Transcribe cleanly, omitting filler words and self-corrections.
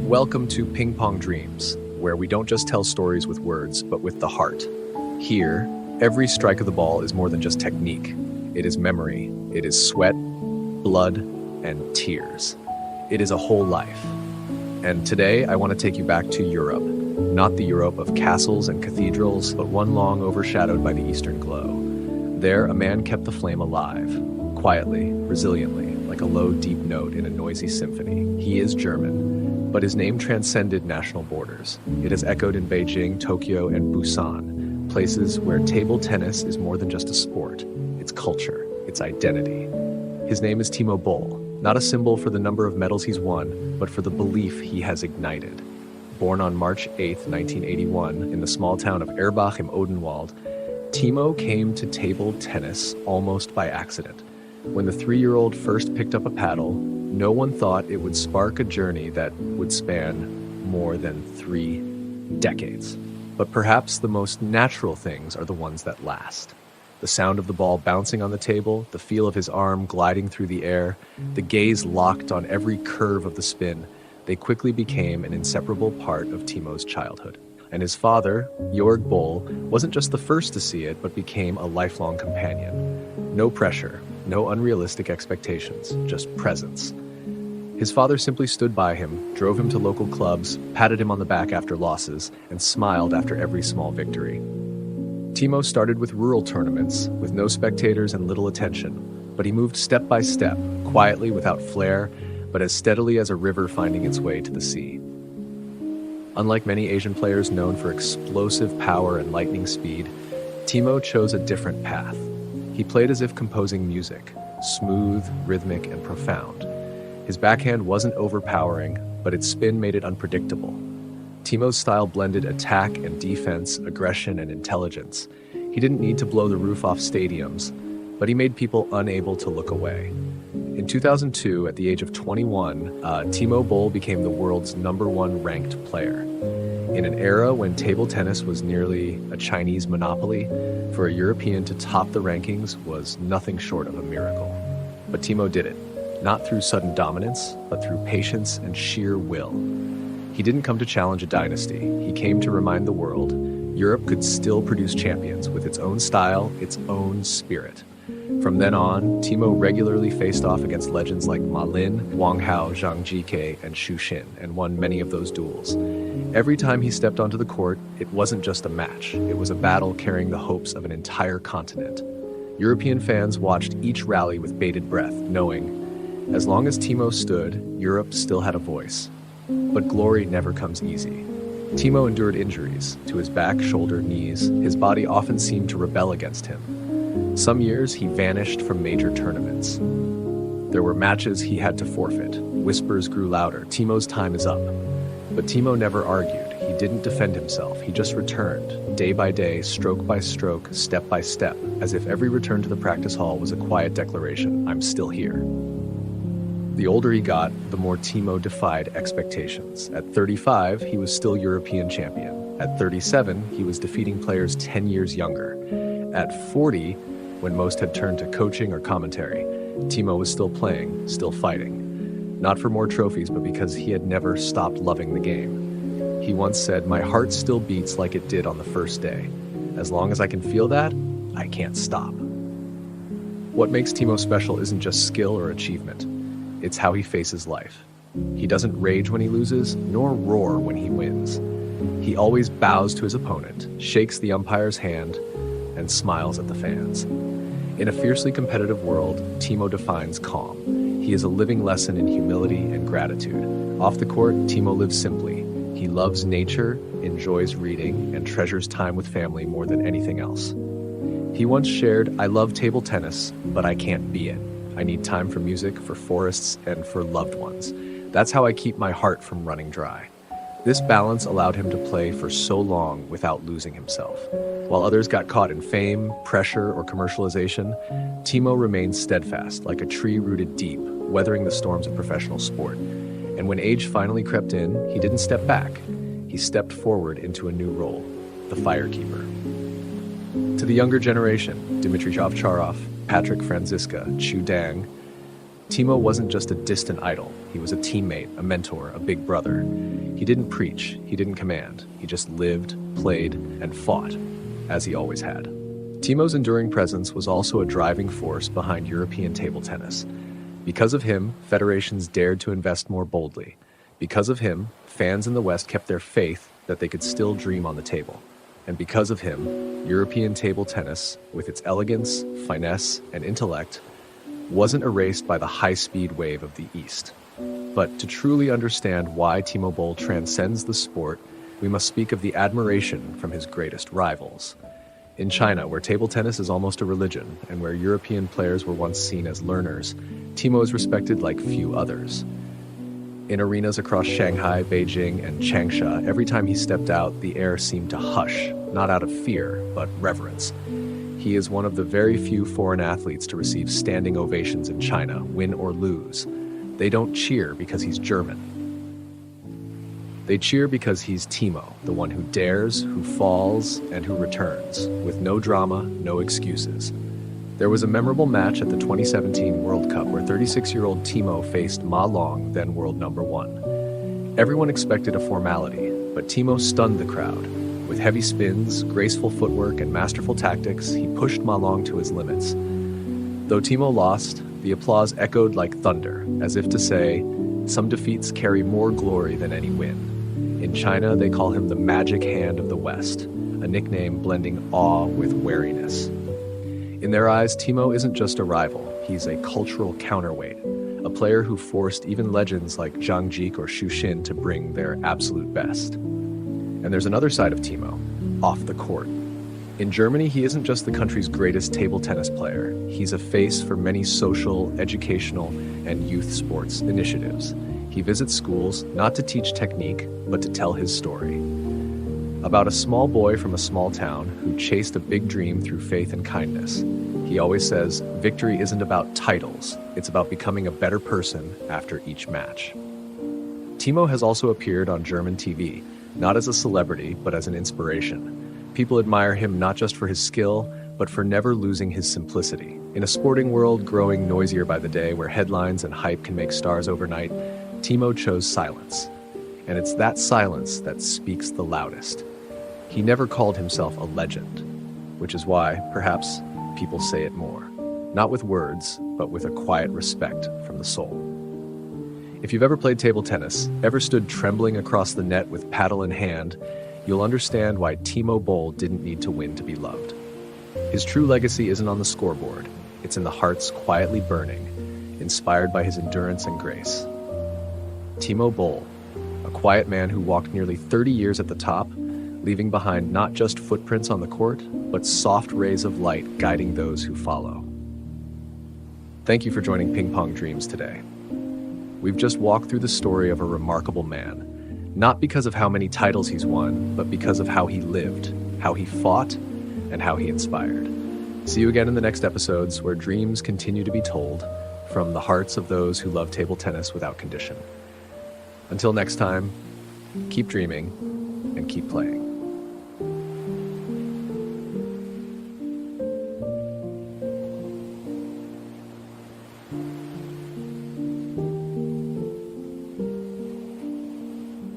Welcome to Ping Pong Dreams, where we don't just tell stories with words, but with the heart. Here, every strike of the ball is more than just technique. It is memory, it is sweat, blood, and tears. It is a whole life. And today, I want to take you back to Europe. Not the Europe of castles and cathedrals, but one long overshadowed by the eastern glow. There, a man kept the flame alive, quietly, resiliently, like a low, deep note in a noisy symphony. He is German, but his name transcended national borders. It has echoed in Beijing, Tokyo, and Busan, places where table tennis is more than just a sport. It's culture, it's identity. His name is Timo Boll, not a symbol for the number of medals he's won, but for the belief he has ignited. Born on March 8, 1981, in the small town of Erbach im Odenwald, Timo came to table tennis almost by accident. When the 3-year-old first picked up a paddle, no one thought it would spark a journey that would span more than 3 decades. But perhaps the most natural things are the ones that last. The sound of the ball bouncing on the table, the feel of his arm gliding through the air, the gaze locked on every curve of the spin, they quickly became an inseparable part of Timo's childhood. And his father, Jörg Boll, wasn't just the first to see it, but became a lifelong companion. No pressure, no unrealistic expectations, just presence. His father simply stood by him, drove him to local clubs, patted him on the back after losses, and smiled after every small victory. Timo started with rural tournaments, with no spectators and little attention, but he moved step by step, quietly without flair, but as steadily as a river finding its way to the sea. Unlike many Asian players known for explosive power and lightning speed, Timo chose a different path. He played as if composing music, smooth, rhythmic, and profound. His backhand wasn't overpowering, but its spin made it unpredictable. Timo's style blended attack and defense, aggression and intelligence. He didn't need to blow the roof off stadiums, but he made people unable to look away. In 2002, at the age of 21, Timo Boll became the world's #1 ranked player. In an era when table tennis was nearly a Chinese monopoly, for a European to top the rankings was nothing short of a miracle. But Timo did it, not through sudden dominance, but through patience and sheer will. He didn't come to challenge a dynasty. He came to remind the world Europe could still produce champions with its own style, its own spirit. From then on, Timo regularly faced off against legends like Ma Lin, Wang Hao, Zhang Jike, and Xu Xin, and won many of those duels. Every time he stepped onto the court, it wasn't just a match. It was a battle carrying the hopes of an entire continent. European fans watched each rally with bated breath, knowing, as long as Timo stood, Europe still had a voice. But glory never comes easy. Timo endured injuries to his back, shoulder, knees. His body often seemed to rebel against him. Some years, he vanished from major tournaments. There were matches he had to forfeit. Whispers grew louder. Timo's time is up. But Timo never argued. He didn't defend himself. He just returned, day by day, stroke by stroke, step by step, as if every return to the practice hall was a quiet declaration, I'm still here. The older he got, the more Timo defied expectations. At 35, he was still European champion. At 37, he was defeating players 10 years younger. At 40, when most had turned to coaching or commentary, Timo was still playing, still fighting. Not for more trophies, but because he had never stopped loving the game. He once said, "My heart still beats like it did on the first day. As long as I can feel that, I can't stop." What makes Timo special isn't just skill or achievement. It's how he faces life. He doesn't rage when he loses, nor roar when he wins. He always bows to his opponent, shakes the umpire's hand, and smiles at the fans. In a fiercely competitive world, Timo defines calm. He is a living lesson in humility and gratitude. Off the court, Timo lives simply. He loves nature, enjoys reading, and treasures time with family more than anything else. He once shared, "I love table tennis, but I can't be it. I need time for music, for forests, and for loved ones. That's how I keep my heart from running dry." This balance allowed him to play for so long without losing himself. While others got caught in fame, pressure, or commercialization, Timo remained steadfast, like a tree rooted deep, weathering the storms of professional sport. And when age finally crept in, he didn't step back. He stepped forward into a new role, the firekeeper. To the younger generation, Dmitry Ovcharov, Patrick Franziska, Chu Dang, Timo wasn't just a distant idol. He was a teammate, a mentor, a big brother. He didn't preach, he didn't command. He just lived, played, and fought, as he always had. Timo's enduring presence was also a driving force behind European table tennis. Because of him, federations dared to invest more boldly. Because of him, fans in the West kept their faith that they could still dream on the table. And because of him, European table tennis, with its elegance, finesse, and intellect, wasn't erased by the high-speed wave of the East. But to truly understand why Timo Boll transcends the sport, we must speak of the admiration from his greatest rivals. In China, where table tennis is almost a religion, and where European players were once seen as learners, Timo is respected like few others. In arenas across Shanghai, Beijing, and Changsha, every time he stepped out, the air seemed to hush, not out of fear, but reverence. He is one of the very few foreign athletes to receive standing ovations in China, win or lose. They don't cheer because he's German. They cheer because he's Timo, the one who dares, who falls, and who returns, with no drama, no excuses. There was a memorable match at the 2017 World Cup where 36-year-old Timo faced Ma Long, then world number 1. Everyone expected a formality, but Timo stunned the crowd. With heavy spins, graceful footwork, and masterful tactics, he pushed Ma Long to his limits. Though Timo lost, the applause echoed like thunder, as if to say, some defeats carry more glory than any win. In China, they call him the magic hand of the West, a nickname blending awe with wariness. In their eyes, Timo isn't just a rival, he's a cultural counterweight, a player who forced even legends like Zhang Jike or Xu Xin to bring their absolute best. And there's another side of Timo, off the court. In Germany, he isn't just the country's greatest table tennis player, he's a face for many social, educational, and youth sports initiatives. He visits schools not to teach technique, but to tell his story. About a small boy from a small town who chased a big dream through faith and kindness. He always says, victory isn't about titles, it's about becoming a better person after each match. Timo has also appeared on German TV, not as a celebrity, but as an inspiration. People admire him not just for his skill, but for never losing his simplicity. In a sporting world growing noisier by the day, where headlines and hype can make stars overnight, Timo chose silence. And it's that silence that speaks the loudest. He never called himself a legend, which is why, perhaps, people say it more. Not with words, but with a quiet respect from the soul. If you've ever played table tennis, ever stood trembling across the net with paddle in hand, you'll understand why Timo Boll didn't need to win to be loved. His true legacy isn't on the scoreboard, it's in the hearts quietly burning, inspired by his endurance and grace. Timo Boll, a quiet man who walked nearly 30 years at the top, leaving behind not just footprints on the court, but soft rays of light guiding those who follow. Thank you for joining Ping Pong Dreams today. We've just walked through the story of a remarkable man, not because of how many titles he's won, but because of how he lived, how he fought, and how he inspired. See you again in the next episodes, where dreams continue to be told from the hearts of those who love table tennis without condition. Until next time, keep dreaming and keep playing.